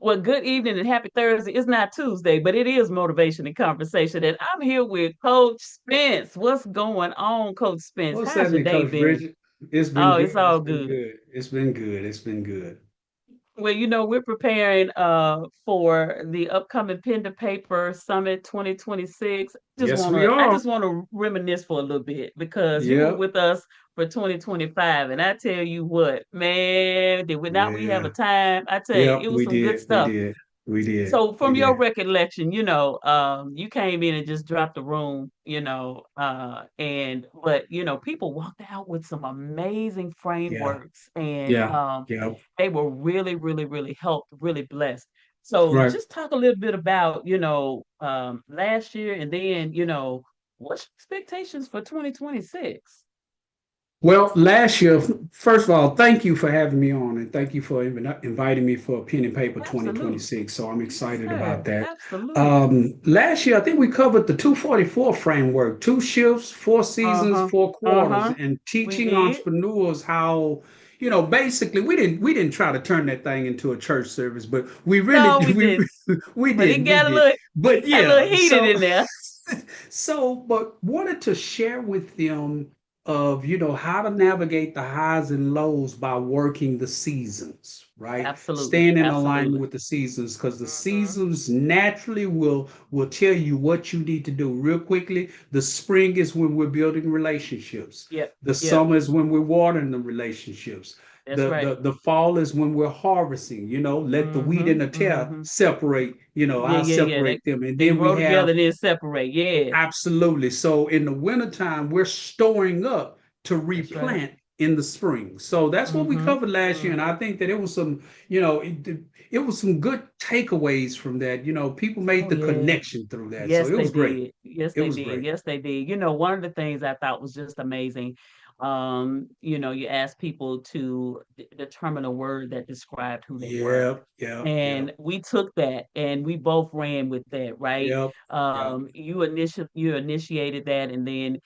Well, good evening and happy Thursday. It's not Tuesday, but it is motivation and conversation. And I'm here with Coach Spence. What's going on, Coach Spence? What's How's your happening, day Coach been? Bridgette? It's been Oh, it's good. It's all been good. good. It's been good. It's been good. Well, we're preparing for the upcoming Pen to Paper Summit 2026. Yes, we I are. just want to reminisce for a little bit because you were Yep. with us for 2025, and I tell you what, man, did we have a Yeah. time? I tell you, Yep. it was We some good did. We stuff. did. We did. So We from your did. recollection, you came in and just dropped the room, and but people walked out with some amazing Yeah. frameworks and Yeah. Yep. they were really, really, really helped, really blessed. So Right. just talk a little bit about, last year and then, what's your expectations for 2026? Well, last year, first of all, thank you for having me on and thank you for inviting me for Pen and Paper Absolutely. 2026. So I'm Yes, excited about sir. that. Absolutely. Last year, I think we covered the 244 framework, 2 shifts, 4 seasons, Uh-huh. 4 quarters, Uh-huh. and We teaching did. entrepreneurs how, basically we didn't try to turn that thing into a church service, but we really No, we didn't. we But it did, we got did. But a little yeah, heated in there. but wanted to share with them of how to navigate the highs and lows by working the seasons, right? Absolutely. Staying in alignment Absolutely. with the seasons, because the Mhm. seasons naturally will tell you what you need to do real quickly. The spring is when we're building relationships. Yep. The Yep. summer is when we're watering the relationships. That's The right. the fall is when we're harvesting. Let the wheat and Mhm. the tare Mhm. separate. Yeah, I'll yeah, yeah. separate them, and They then we grow have. together and then separate. Yeah. Absolutely. So in the wintertime, we're storing up to That's right. replant in the spring. So that's what we Mhm. covered last year. And I Mhm. think that it was some, it was some good takeaways from that. People made Oh the yeah. connection through that. So Yes, it they was great. did. Yes, It they was did. great. Yes, they did. One of the things I thought was just amazing. You asked people to determine a word that described who they were. Yep, yep, yep, And we took that and we both ran with that, right? yep, yep, You initiated that, and then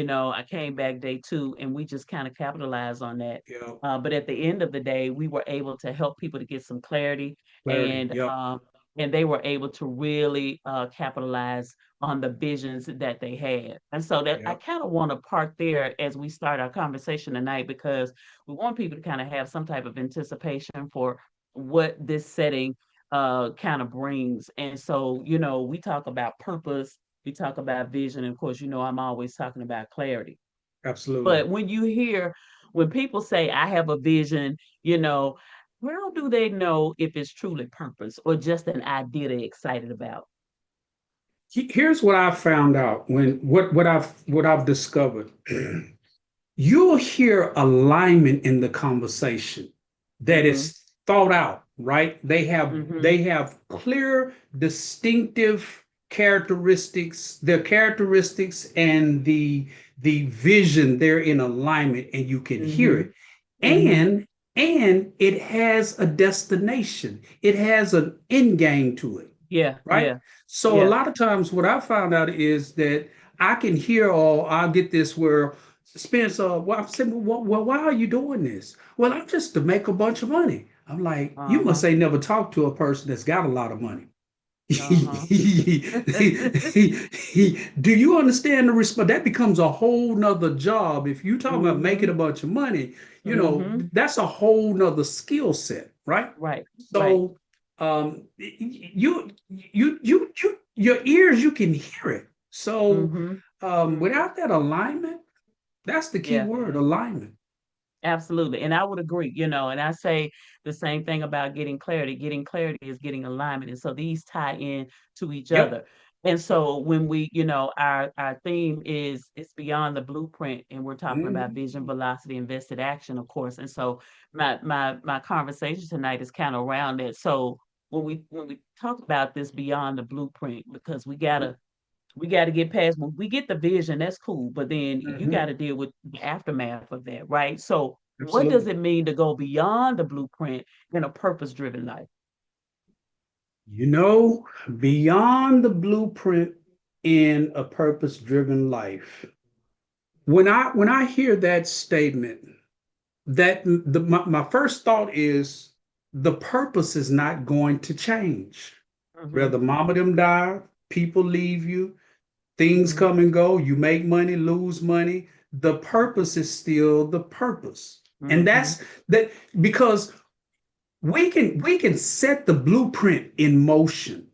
I came back day two, and we just kind of capitalized on that. yep. But at the end of the day, we were able to help people to get some clarity, Clarity. and Yep, um, and they were able to really capitalize on the visions that they had. And so that I yep. kind of want to park there as we start our conversation tonight, because we want people to kind of have some type of anticipation for what this setting kind of brings. And so, we talk about purpose, we talk about vision, and of course, I'm always talking about clarity. Absolutely. But when people say I have a vision, you know, how do they know if it's truly purpose or just an idea they're excited about? Here's what I found out when what I've discovered. You'll hear alignment in the conversation that Mm-hmm. is thought out, right? They have Mm-hmm. they have clear, distinctive characteristics, their characteristics and the vision, they're in alignment and you can hear Mm-hmm. it. Mm-hmm. And it has a destination. It has an end game to it, Yeah, right? yeah, So a yeah. lot of times what I found out is that I can hear, or I'll get this where Spence, well, I'm saying, well, why are you doing this? Well, I'm just to make a bunch of money. I'm like, you must Uh-huh. say never talk to a person that's got a lot of money. Uh-huh. Do you understand the response? That becomes a whole nother job. If you talk about making Mm-hmm. a bunch of money, Mm-hmm. that's a whole nother skill set, right? Right, right. So your ears, you can hear it. So Mm-hmm. Mm-hmm. without that alignment, that's the key Yeah. word, alignment. Absolutely. And I would agree, and I say the same thing about getting clarity. Getting clarity is getting alignment. And so these tie in to each Yep. other. And so when we, our theme is it's beyond the blueprint, and we're talking about Mhm. vision, velocity, invested action, of course. And so my conversation tonight is kind of around it. So when we talk about this beyond the blueprint, because we gotta get past when we get the vision, that's cool, but then you Mhm. gotta deal with the aftermath of that, right? So what does Absolutely. it mean to go beyond the blueprint in a purpose-driven life? You know, beyond the blueprint in a purpose-driven life. When I hear that statement, that my first thought is the purpose is not going to change. Mhm, Whether mama them die, people leave you, things mhm, come and go, you make money, lose money. The purpose is still the purpose. And mhm, that's that because we can set the blueprint in motion,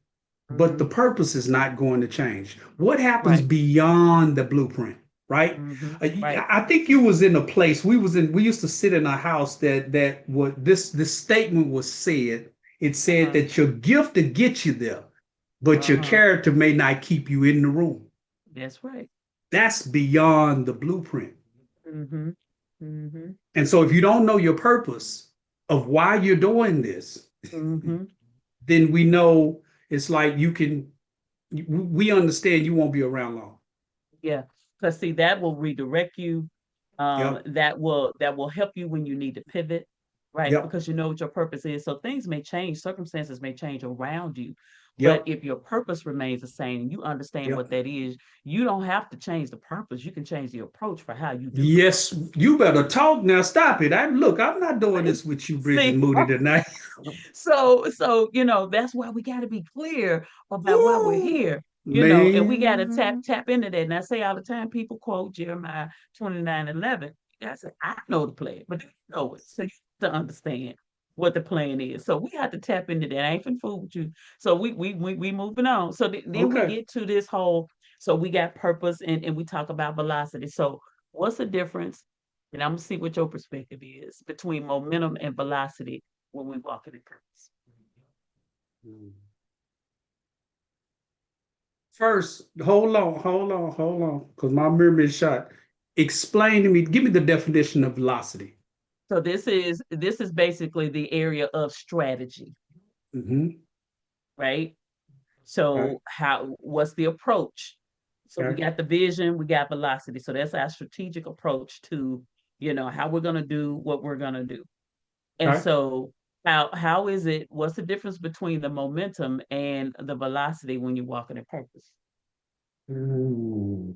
but the mhm. purpose is not going to change. What happens Right. beyond the blueprint, right? Mhm. Uh, Right. I think you was in a place we used to sit in a house that what this statement was said. It said Uh-huh. that your gift to get you there, but your Uh-huh. character may not keep you in the room. That's right. That's beyond the blueprint. Mhm. Mhm. And so if you don't know your purpose of why you're doing this, Mhm. then we know it's like we understand you won't be around long. Yeah. Because see, that will redirect you. Yep. That will help you when you need to pivot, right? Yep. Because you know what your purpose is. So things may change, circumstances may change around you. But Yep. if your purpose remains the same and you understand what Yep. that is, you don't have to change the purpose. You can change the approach for how you do Yes, you better talk now. Stop it. Look, I'm not doing it. this with you, Bridget See, Moody, tonight. so that's why we got to be clear about why we're Woo, here, and we got to tap man. tap into that. And I say all the time, people quote Jeremiah 29:11. I say I know the plan, but you know it, so you have to understand what the plan is. So we have to tap into that. I ain't finna fool with you. So we moving on. So then we Okay. get to this whole. So we got purpose, and we talk about velocity. So what's the difference? And I'm gonna see what your perspective is between momentum and velocity when we walk in the purpose. First, hold on, because my memory is shot. Explain to me, give me the definition of velocity. So this is basically the area of strategy, Mm-hmm. right? Okay. So how what's the approach? So we Okay. got the vision, we got velocity. So that's our strategic approach to, how we're gonna do what we're gonna do. And Okay. so how is it, what's the difference between the momentum and the velocity when you're walking in purpose? Ooh.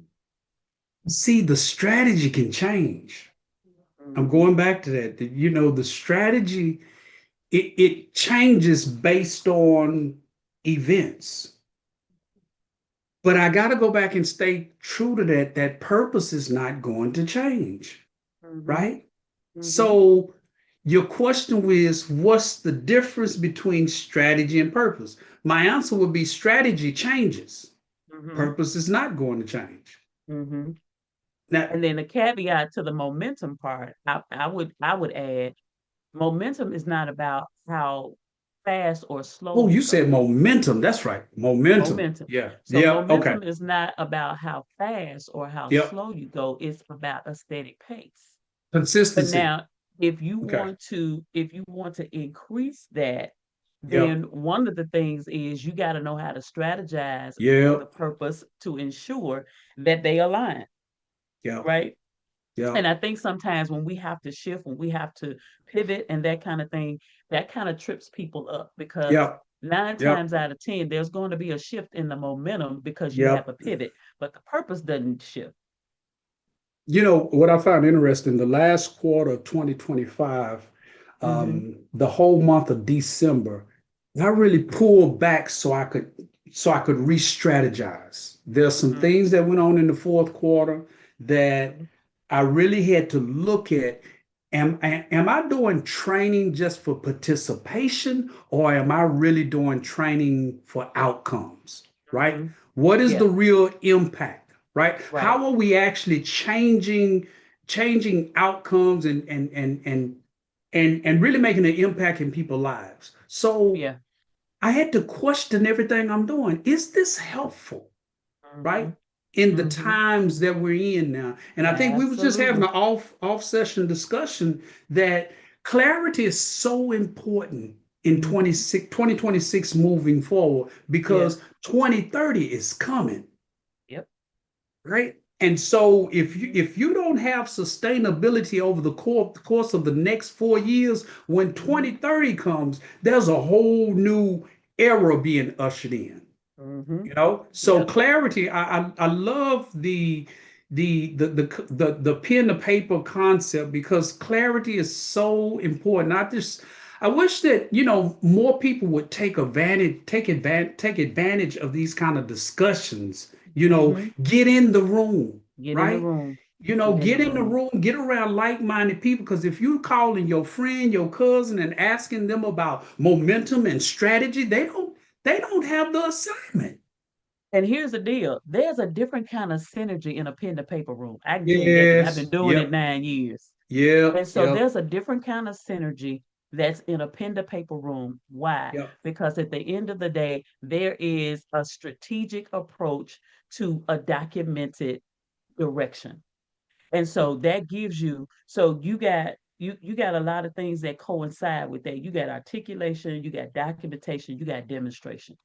See, the strategy can change. I'm Mhm. going back to that. The strategy it changes based on events. But I got to go back and stay true to that. That purpose is not going to change, Mhm. right? Mhm. So your question is, what's the difference between strategy and purpose? My answer would be strategy changes. Mhm. Purpose is not going to change. Mhm. Now, And then the caveat to the momentum part, I would add, momentum is not about how fast or slow oh, you you go. said momentum. That's right. Momentum. Momentum. Yeah. So Yeah. Okay. momentum is not about how fast or how Yep. slow you go. It's about a steady pace. But Consistency. now, if you Okay. want to, if you want to increase that, then Yep. one of the things is you got to know how to strategize for the Yep. purpose to ensure that they align, Yep. right? And Yep. I think sometimes when we have to shift, when we have to pivot and that kind of thing, that kind of trips people up because Yep. nine Yep. times out of 10, there's going to be a shift in the momentum because you have Yep. a pivot, but the purpose doesn't shift. What I found interesting, the last quarter of 2025, Mm-hmm. the whole month of December, I really pulled back so I could re-strategize. There's some Mm-hmm. things that went on in the fourth quarter that Mm-hmm. I really had to look at. Am I doing training just for participation, or am I really doing training for outcomes? Right? Mm-hmm. What is Yeah, the real impact? Right? right. How are we actually changing outcomes and really making an impact in people's lives? So Yeah. I had to question everything I'm doing. Is this helpful? Mm-hmm. Right? In the Mm-hmm. times that we're in now. And I think we was just having Absolutely. an off session discussion that clarity is so important in Mm-hmm. 2026 moving forward Yeah. because 2030 is coming, Yep. right? And so if you don't have sustainability over the course of the next 4 years, when Mm-hmm. 2030 comes, there's a whole new era being ushered in. Mm-hmm. So Yep. clarity. I love the pen to paper concept because clarity is so important. I wish that, more people would take advantage of these kind of discussions, Hmm. get in the room, Get in the right? room. Get in the Get in the room. room, get around like-minded people. Because if you calling your friend, your cousin, and asking them about momentum and strategy, they don't have the assignment. And here's the deal. There's a different kind of synergy in a pen to paper room. I can tell you that because I've been Yes. doing it Yep. 9 years. And Yep. so Yep. there's a different kind of synergy that's in a pen to paper room. Why? Yep. Because at the end of the day, there is a strategic approach to a documented direction. And so that gives you, so you got a lot of things that coincide with that. You got articulation, you got documentation, you got demonstration.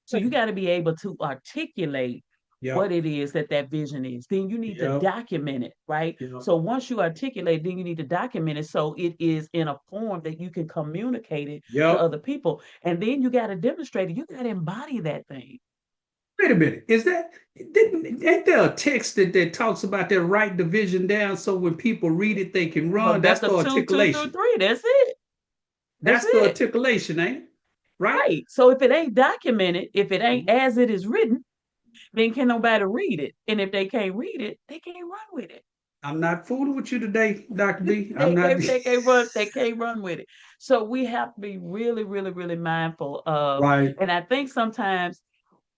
So you got to be able to articulate what Yep. it is that that vision is. Then you need to Yep. document it, right? Yep. So once you articulate, then you need to document it so it is in a form that you can communicate it to Yep. other people. And then you got to demonstrate it. You got to embody that thing. Wait a minute. Ain't there a text that talks about that write the vision down so when people read it, they can run? That's the Habakkuk 2, 2 through articulation. 3. That's it. That's That's the it. articulation, ain't it? Right? Right. So if it ain't documented, if it ain't Mhm. as it is written, then can nobody read it. And if they can't read it, they can't run with it. I'm not fooling with you today, Dr. B. I'm not. They can't run with it. So we have to be really, really, really mindful of, Right. and I think sometimes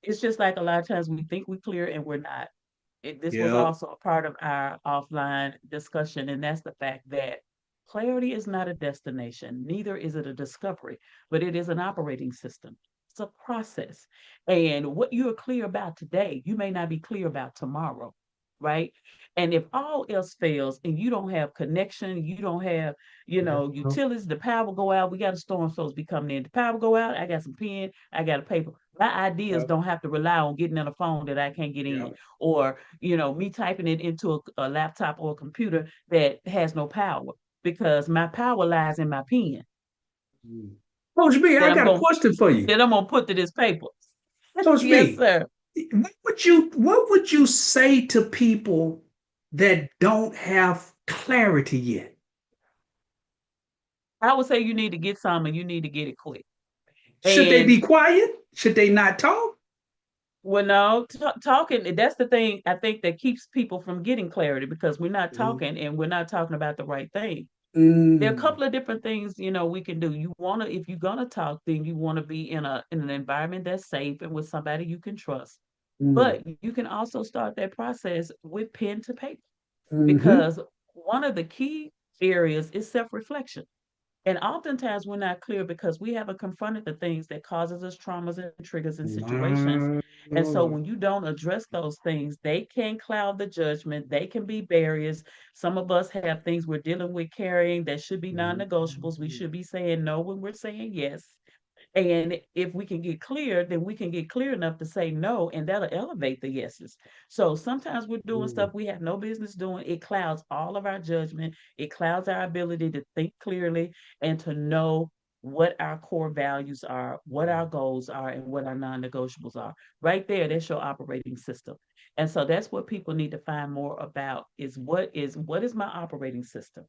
it's just like a lot of times we think we're clear and we're not. This was Yep. also a part of our offline discussion, and that's the fact that clarity is not a destination, neither is it a discovery, but it is an operating system. It's a process. And what you're clear about today, you may not be clear about tomorrow, right? And if all else fails and you don't have connection, you don't have, Yep. utilities, the power go out, we got a storm supposed to be coming in. The power go out, I got some pen, I got a paper. My ideas Yep. don't have to rely on getting in a phone that I can't get in, Yep. or me typing it into a laptop or a computer that has no power, because my power lies in my pen Mm. Coach B, that I I'm got a going question for you. that I'm gonna put to this paper. Coach Yes, B, sir. what would you say to people that don't have clarity yet? I would say you need to get some and you need to get it quick. Should they And be quiet? Should they not talk? well, no, talking, that's the thing I think that keeps people from getting clarity, because we're not Mhm. talking and we're not talking about the right thing. There are a Mm, couple of different things, we can do. You want to, if you're going to talk, then you want to be in an environment that's safe and with somebody you can trust. mm, But you can also start that process with pen to paper, mm-hmm. because one of the key areas is self-reflection. And oftentimes we're not clear because we haven't confronted the things that causes us traumas and triggers and situations. My And so Lord. when you don't address those things, they can cloud the judgment. They can be barriers. Some of us have things we're dealing with carrying that should be non-negotiables. We should be saying no when we're saying yes. And if we can get clear, then we can get clear enough to say no, and that'll elevate the yeses. So sometimes we're doing Mm, stuff we have no business doing. It clouds all of our judgment. It clouds our ability to think clearly and to know what our core values are, what our goals are, and what our non-negotiables are. Right there, that's your operating system. And so that's what people need to find more about, is what is my operating system?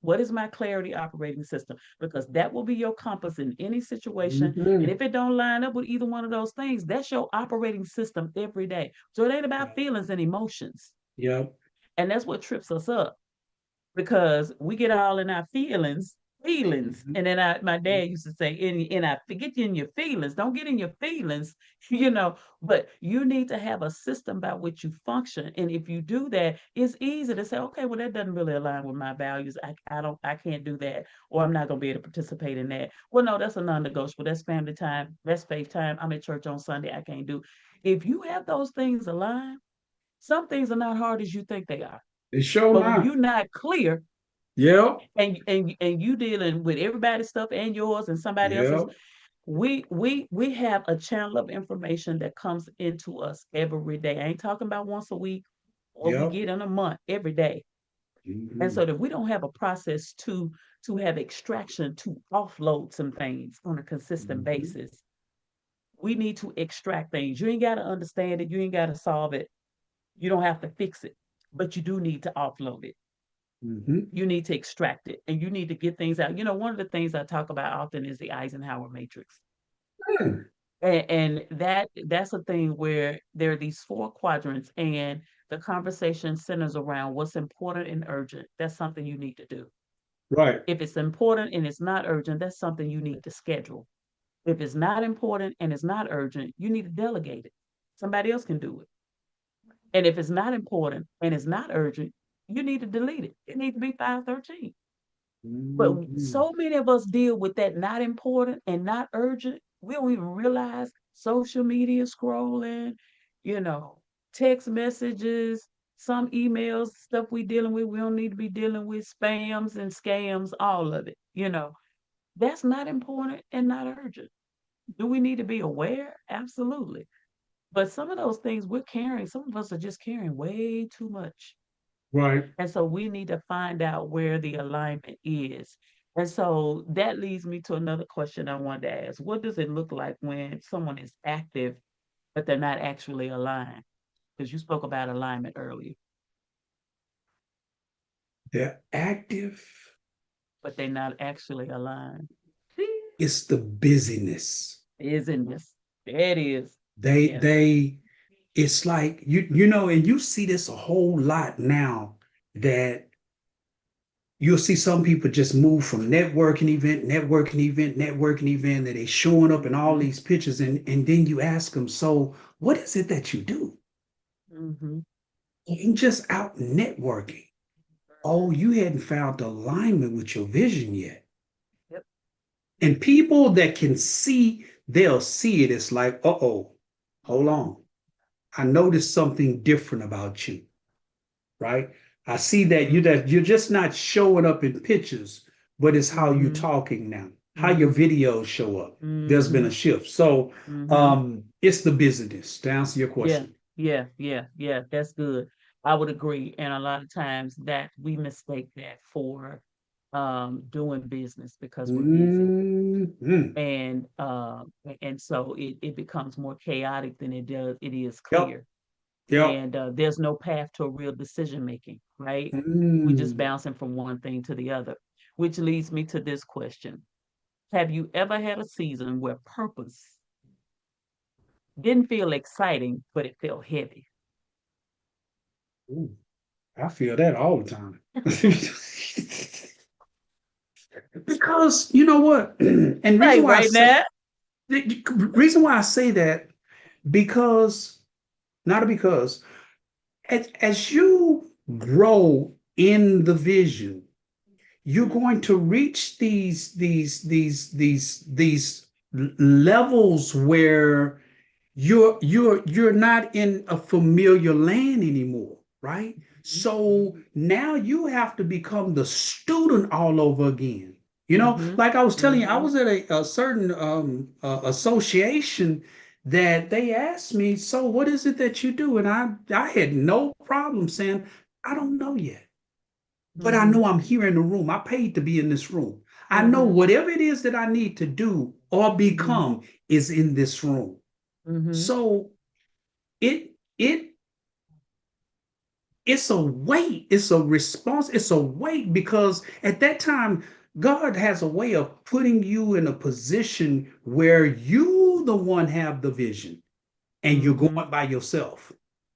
What is my clarity operating system? Because that will be your compass in any situation. And mhm. if it don't line up with either one of those things, that's your operating system every day. So it ain't about Yep. feelings and emotions. Yep. And that's what trips us up, because we get all in our feelings. Mhm. And then my dad used to say, in I get you in your feelings. Don't get in your feelings, you know. But you need to have a system by which you function. And if you do that, it's easy to say, okay, well, that doesn't really align with my values. I can't do that, or I'm not gonna be able to participate in that. Well, no, that's a non-negotiable. That's family time, that's faith time. I'm at church on Sunday, I can't do. If you have those things aligned, some things are not hard as you think they are. It sure But when not. you're not clear, Yep. and you dealing with everybody's stuff and yours and somebody else's, Yep. we have a channel of information that comes into us every day. I ain't talking about once a week, or we Yep. get in a month, every day. And so Mhm. if we don't have a process to have extraction, to offload some things on a consistent Mhm. basis, we need to extract things. You ain't got to understand it, you ain't got to solve it, you don't have to fix it, but you do need to offload it. Mm-hmm. You need to extract it and you need to get things out. One of the things I talk about often is the Eisenhower matrix. Mm. And that's a thing where there are these four quadrants, and the conversation centers around what's important and urgent. That's something you need to do. Right. If it's important and it's not urgent, that's something you need to schedule. If it's not important and it's not urgent, you need to delegate it. Somebody else can do it. And if it's not important and it's not urgent, you need to delete it. It needs to be 513. But Mm-hmm. so many of us deal with that not important and not urgent. We don't even realize social media scrolling, you know, text messages, some emails, stuff we dealing with. We don't need to be dealing with spams and scams, all of it. That's not important and not urgent. Do we need to be aware? Absolutely. But some of those things we're carrying, some of us are just carrying way too much. Right. And so we need to find out where the alignment is. And so that leads me to another question I wanted to ask. What does it look like when someone is active, but they're not actually aligned? Because you spoke about alignment earlier, They're active. but they're not actually aligned. It's the busyness. Isn't this? It is. They Yeah. they it's like and you see this a whole lot now that you'll see some people just move from networking event that they showing up in all Mm-hmm. these pictures and then you ask them, so what is it that you do? Mm-hmm. You just out networking. Oh, you hadn't found alignment with your vision yet. Yep. And people that can see, they'll see it. It's like, uh-oh, hold on. I noticed something different about you, right? I see that you're just not showing up in pictures, but it's how you're Mm-hmm. talking now, how your Mm-hmm. videos show up. There's been Mm-hmm. a shift. So Mm-hmm. it's the business to answer your Yeah, question. yeah, yeah, yeah. That's good. I would agree. And a lot of times that we mistake that for doing business because we're busy. Mm-hmm. And so it becomes more chaotic than it is Yep. clear. Yep. And there's no path to a real decision making, right? We just Mm. bouncing from one thing to the other, which leads me to this question. Have you ever had a season where purpose didn't feel exciting, but it felt heavy? Ooh, I feel that all the time. Because you know what? And Like right now. the reason why I say that, because not because as you grow in the vision, you're Mhm, going to reach these levels where you're not in a familiar land anymore, right? So now you have to become the student all over again. mhm, Like I was telling you, I mhm, was at a certain association that they asked me, so what is it that you do? And I had no problem saying, I don't know yet, but I know mhm, I'm here in the room. I paid to be in this room. I know mhm, whatever it is that I need to do or mhm, become is in this room. mhm, So it it it's a weight, it's a response, it's a weight because at that time God has a way of putting you in a position where you the one have the vision and you're mhm, going by yourself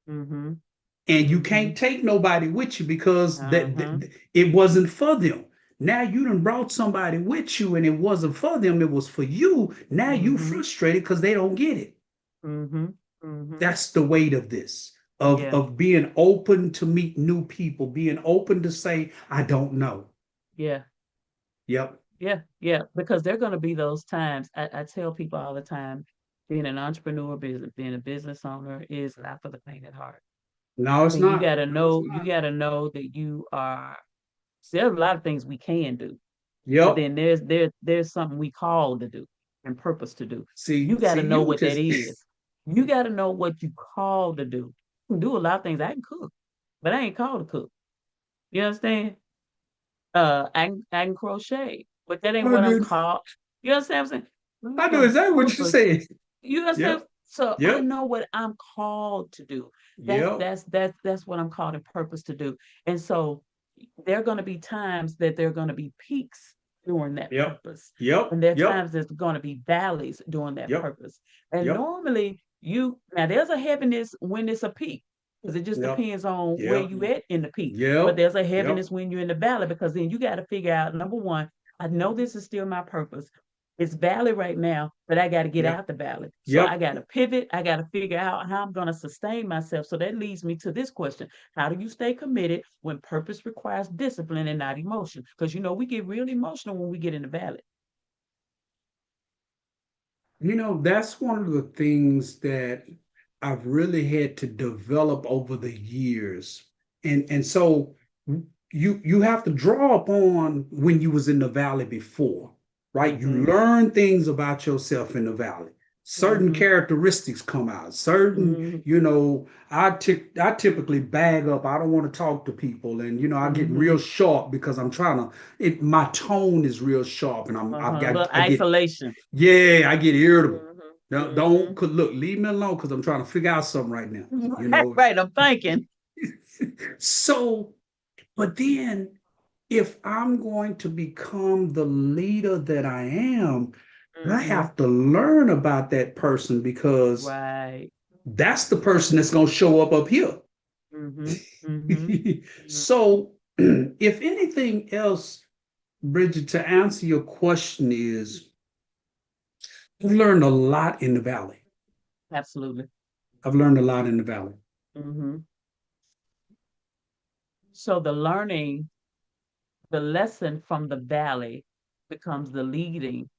mhm, and you can't mhm, take nobody with you because uh-huh, it wasn't for them. Now you done brought somebody with you and it wasn't for them, it was for you. Now you mhm, frustrated because they don't get it. mhm, mhm. That's the weight of this, Yeah, of being open to meet new people, being open to say, I don't know. yeah, Yep. yeah, yeah. Because there are gonna be those times. I tell people all the time, being an entrepreneur, being a business owner is not for the faint at heart. No, it's And you not. gotta No, it's know, you not. gotta know that you are. See, there's a lot of things we can do. But Yep. then there's something we call to do and purpose to do. You got See, to know you what that just is. You got to know what you call to do. You can do a lot of things. I can cook, but I ain't called to cook. You understand? I can crochet, but that ain't I what I'm do, called. You understand what I'm saying? I'm I not know gonna exactly what cook you're or saying. you understand? Yep. So I Yep. know what I'm called to do. That's Yep. that's that's that's what I'm called in purpose to do. And so there are going to be times that there are going to be peaks during that Yep. purpose. Yep. And there are Yep. times there's going to be valleys during that Yep. purpose. And Yep. normally now there's a heaviness when it's a peak, because it just Yep. depends on where Yep. you at in the peak. But Yep. there's a Yep. heaviness when you're in the valley, because then you got to figure out, number one, I know this is still my purpose. It's valley right now, but I got to get Yep. out the valley. So I Yep. got to pivot. I got to figure out how I'm going to sustain myself. So that leads me to this question: how do you stay committed when purpose requires discipline and not emotion? Because we get real emotional when we get in the valley. That's one of the things that I've really had to develop over the years. And so you have to draw upon when you was in the valley before, right? You Mm-hmm. learn things about yourself in the valley. Certain Mm-hmm. characteristics come out. Certain, Mm-hmm. I typically bag up. I don't want to talk to people, and I get Mm-hmm. real sharp because I'm trying to. My tone is real sharp, and I've A little got I get isolation. yeah, I get irritable. Don't Mm-hmm. look, leave me alone because I'm trying to figure out something right now. You Mm-hmm. know. Right. I'm thinking. So, but then if I'm going to become the leader that I am, I Mm-hmm. have to learn about that person because Right. that's the person that's going to show up here. Mm-hmm. Mm-hmm. Mm-hmm. So, if anything else, Bridget, to answer your question is, I've learned a lot in the valley. Absolutely. I've learned a lot in the valley. Mm-hmm. So the lesson from the valley becomes the leading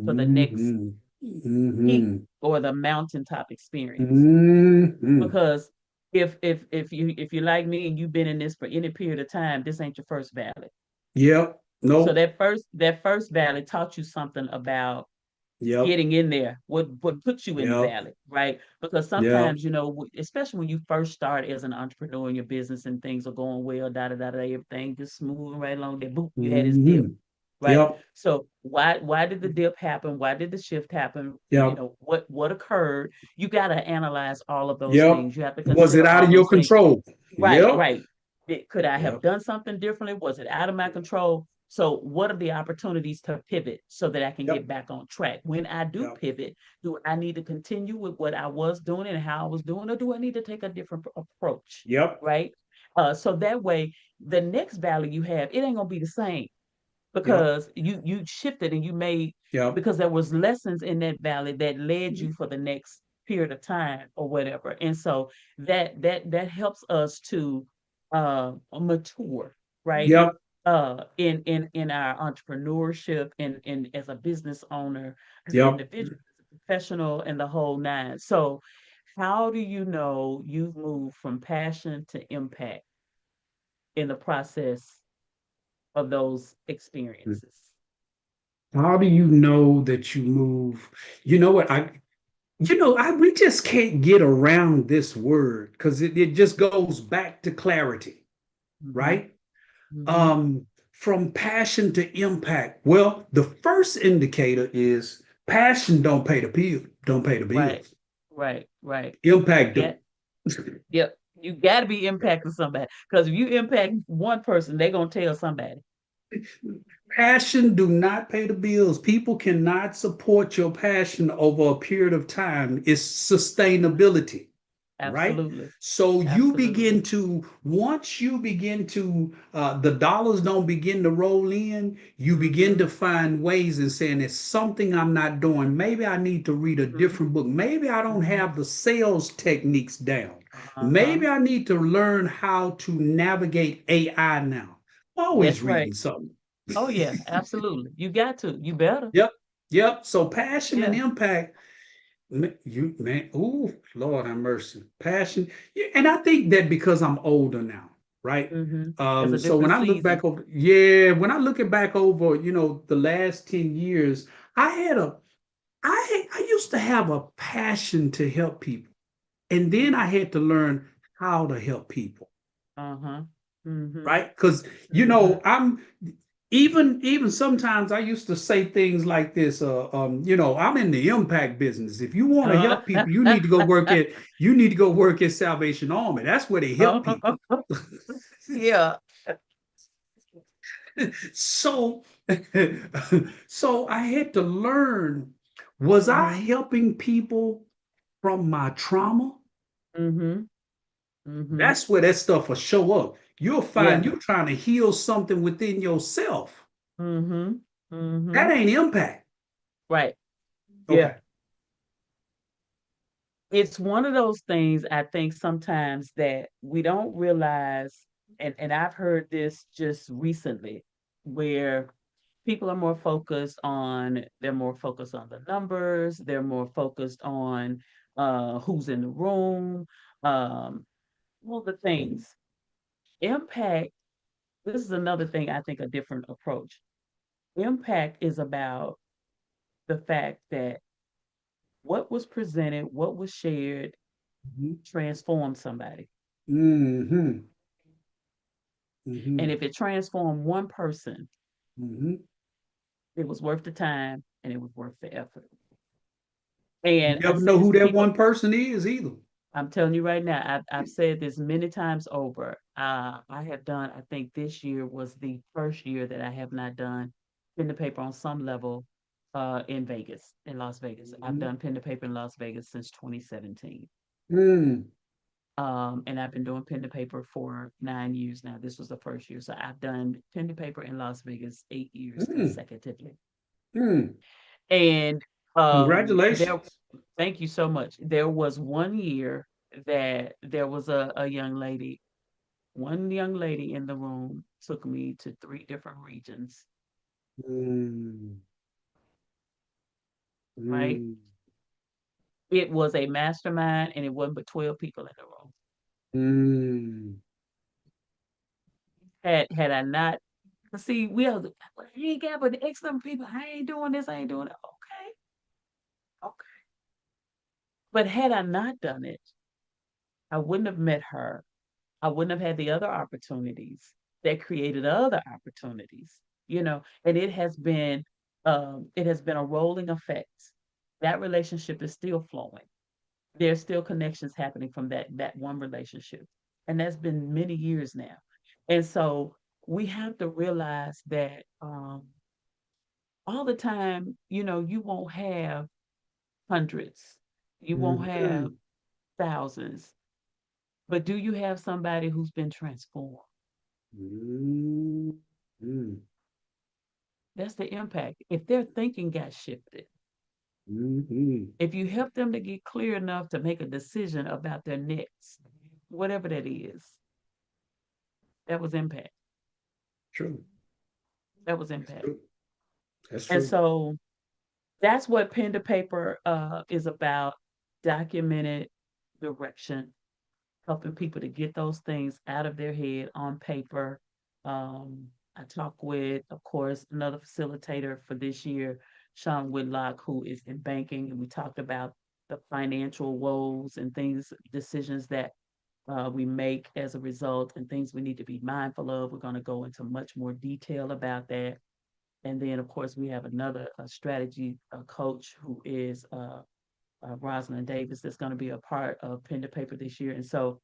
for the next Mm-hmm. peak Mm-hmm. or the mountaintop experience. Mm-hmm. Because if you like me and you've been in this for any period of time, this ain't your first valley. Yep. So Nope. that first valley taught you something about Yep. getting in there, what puts you in the Yep. valley, right? Because Yep. sometimes, especially when you first start as an entrepreneur in your business and things are going well, da da da da, everything just moving right along. There, boop, you had this dip, Mm-hmm. right? Yep. So why did the dip happen? Why did the shift happen? Yep. What occurred? You got to analyze all of those Yep. things. You have to Was it consider out all of your those things. control? Right, Yep. right. Could I have Yep. done something differently? Was it out of my control? So, what are the opportunities to pivot so that I can Yep. get back on track? When I do Yep. pivot, do I need to continue with what I was doing and how I was doing, or do I need to take a different approach? Yep. Right. So that way, the next value you have, it ain't gonna be the same, Yep. because you shifted and you made, Yep. because there was lessons in that valley that led you for the next period of time or whatever. And so that helps us to mature, right? Yep. In our entrepreneurship, and as a business owner, as an Yep. individual, as a professional, and the whole nine. So how do you know you've moved from passion to impact in the process of those experiences? How do you know that you move? You know what? We just can't get around this word because it just goes back to clarity, Mhm, right? mhm. From passion to impact. Well, the first indicator is passion don't pay the Right, bills. right, right. You Impact do. get, yep. You got to be impacting somebody, because if you impact one person, they're gonna tell somebody. Passion do not pay the bills. People cannot support your passion over a period of time. It's sustainability, right? Absolutely, So absolutely. once you begin to, the dollars don't begin to roll in, you begin Mm-hmm. to find ways and saying, it's something I'm not doing. Maybe I need to read a Mm-hmm. different book. Maybe I don't Mm-hmm. have the sales techniques down. Uh-huh. Maybe I need to learn how to navigate AI now. I'm always That's right. reading something. Oh yeah, absolutely. You got to. You better. Yep. Yep. So passion and Yeah. impact, you man, ooh, Lord have mercy. Passion. Yeah, and I think that because I'm older now, right? Mm-hmm. It's a So when different I look season. back over, yeah, when I look it back over, the last 10 years, I had a I used to have a passion to help people. And then I Mm-hmm. had to learn how to help people, Uh-huh. Mm-hmm. right? Because Mm-hmm. I'm even sometimes I used to say things like this. I'm in the impact business. If you want to help people, you need to go work at Salvation Army. That's where they help people. Yeah. So, so I had to learn, was I Mm-hmm. helping people from my trauma? Mm-hmm. Mm-hmm. That's where that stuff will show up. You'll find Yeah. you're trying to heal something within yourself. Mm-hmm. That Mm-hmm. ain't impact. Right. Yeah. Okay. It's one of those things I think sometimes that we don't realize, and I've heard this just recently, where people are more focused on they're more focused on the numbers, they're more focused on who's in the room, um, all the things. Impact, this is another thing I think a different approach. Impact is about the fact that what was presented, what was shared, Mhm. transformed somebody. Mhm. And Mhm. if it transformed one person, Mhm. it was worth the time and it was worth the effort. You And I never say know this who to that people, one person is either. I'm telling you right now, I've said this many times over. I have done, I think this year was the first year that I have not done pen to paper on some level in Vegas, in Las Vegas. I've Mhm. done pen to paper in Las Vegas since 2017. Mm. And I've been doing pen to paper for 9 years now. This was the first year. So I've done pen to paper in Las Vegas 8 years Mm. consecutively. Mm. And there, Congratulations. thank you so much. There was one year that there was a young lady, one young lady in the room took me to three different regions, Mm. right? Mm. It was a mastermind and it wasn't but 12 people in the room. Mm. Had I not, see, we are, I ain't got but X number of people. I ain't doing this, I ain't doing it. Okay, okay. But had I not done it, I wouldn't have met her. I wouldn't have had the other opportunities that created other opportunities, and it has been a rolling effect. That relationship is still flowing. There's still connections happening from that one relationship. And that's been many years now. And so we have to realize that all the time, you won't have hundreds, you won't have Mhm. thousands, but do you have somebody who's been transformed? Mm. Mm. That's the impact. If their thinking got shifted, Mhm. if you help them to get clear enough to make a decision about their next, whatever that is, that was impact. True. That was That's impact. true. That's And true. so that's what pen to paper is about, documented direction, helping people to get those things out of their head on paper. I talk with, of course, another facilitator for this year, Sean Whitlock, who is in banking, and we talked about the financial woes and things, decisions that we make as a result, and things we need to be mindful of. We're going to go into much more detail about that. And then, of course, we have another strategy coach who is Rosalind Davis that's going to be a part of Pen to Paper this year. And so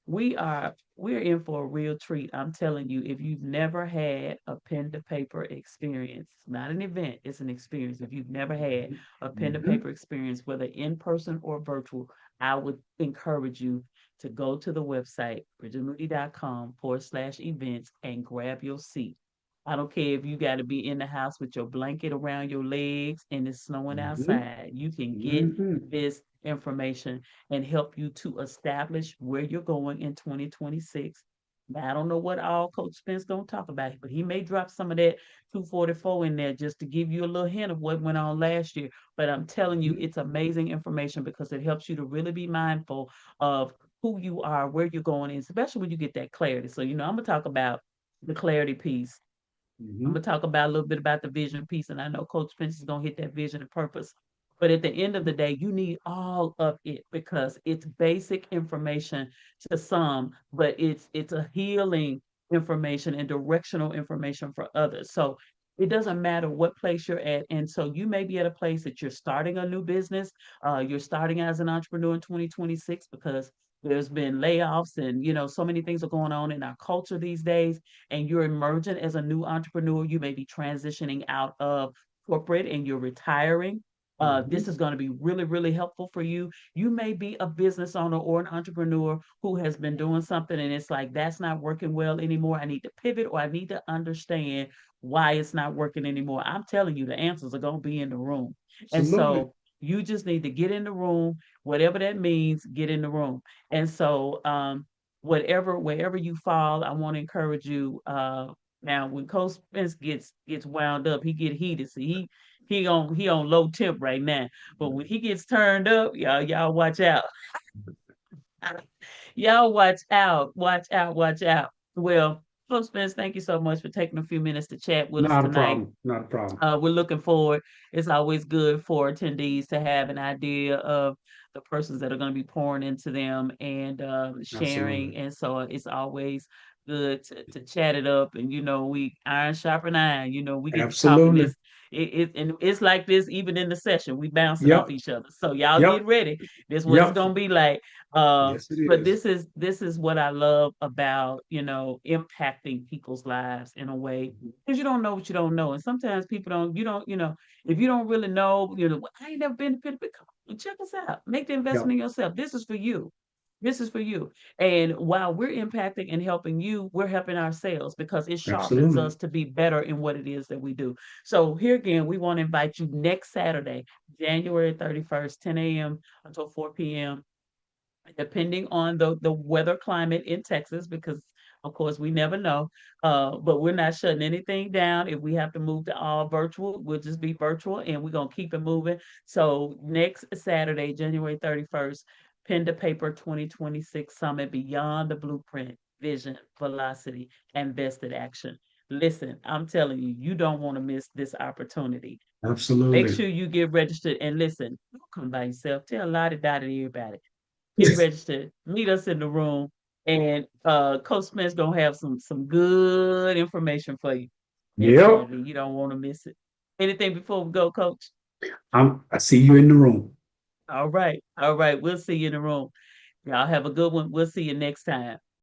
we're in for a real treat. I'm telling you, if you've never had a pen to paper experience, it's not an event, it's an experience. If you've never had a pen to Mhm. paper experience, whether in person or virtual, I would encourage you to go to the website, bridgettemoody.com/events, and grab your seat. I don't care if you got to be in the house with your blanket around your legs and it's snowing Mhm. outside. You can get Mhm. this information and help you to establish where you're going in 2026. Now, I don't know what all Coach Spence gonna talk about, but he may drop some of that 244 in there just to give you a little hint of what went on last year. But I'm telling you, Mhm. it's amazing information because it helps you to really be mindful of who you are, where you're going, and especially when you get that clarity. So, I'm gonna talk about the clarity piece. I'm Mhm. gonna talk about a little bit about the vision piece, and I know Coach Spence is gonna hit that vision and purpose. But at the end of the day, you need all of it because it's basic information to some, but it's a healing information and directional information for others. So it doesn't matter what place you're at. And so you may be at a place that you're starting a new business, you're starting as an entrepreneur in 2026 because There's been layoffs and, so many things are going on in our culture these days. And you're emerging as a new entrepreneur. You may be transitioning out of corporate and you're retiring. This Mhm. is going to be really, really helpful for you. You may be a business owner or an entrepreneur who has been doing something and it's like, that's not working well anymore. I need to pivot or I need to understand why it's not working anymore. I'm telling you, the answers are going to be in the room. And Absolutely. so you just need to get in the room, whatever that means, get in the room. And so, wherever you fall, I want to encourage you. Now, when Coach Spence gets wound up, he get heated. So he on low temp right now. But when he gets turned up, y'all watch out. Y'all watch out, watch out, watch out. Well, Coach Spence, thank you so much for taking a few minutes to chat with us Not a tonight. problem. Not a problem. We're looking forward. It's always good for attendees to have an idea of the persons that are going to be pouring into them and sharing. Absolutely. And so it's always good to chat it up. And we iron sharpen iron. We get to talking Absolutely. this. And it's like this even in the session. We bouncing off Yep. each other. So y'all get Yep. ready. This is what it's Yep. gonna be like. Uh, Yes, it but is. this is what I love about impacting people's lives in a way because you don't know what you don't know. And sometimes people don't, if you don't really know, "Well, I ain't never been to Pen2Paper. Come on, check us out. Make the investment Yep. in yourself. This is for you. This is for you. And while we're impacting and helping you, we're helping ourselves because it sharpens Absolutely. us to be better in what it is that we do. So here again, we want to invite you next Saturday, January 31st, 10 a.m. until 4 p.m. Depending on the weather climate in Texas, because of course we never know. But we're not shutting anything down. If we have to move to all virtual, we'll just be virtual and we're gonna keep it moving. So next Saturday, January 31st, Pen2Paper 2026 Summit Beyond the Blueprint, Vision, Velocity, and Vested Action. Listen, I'm telling you, you don't want to miss this opportunity. Make Absolutely. sure you get registered and listen, don't come by yourself. Tell a lot about it, everybody. Get registered, meet us in the room, and Coach Smith's gonna have some good information for you next Yep. Saturday. You don't want to miss it. Anything before we go, Coach? I see you in the room. All right, all right. We'll see you in the room. Y'all have a good one. We'll see you next time.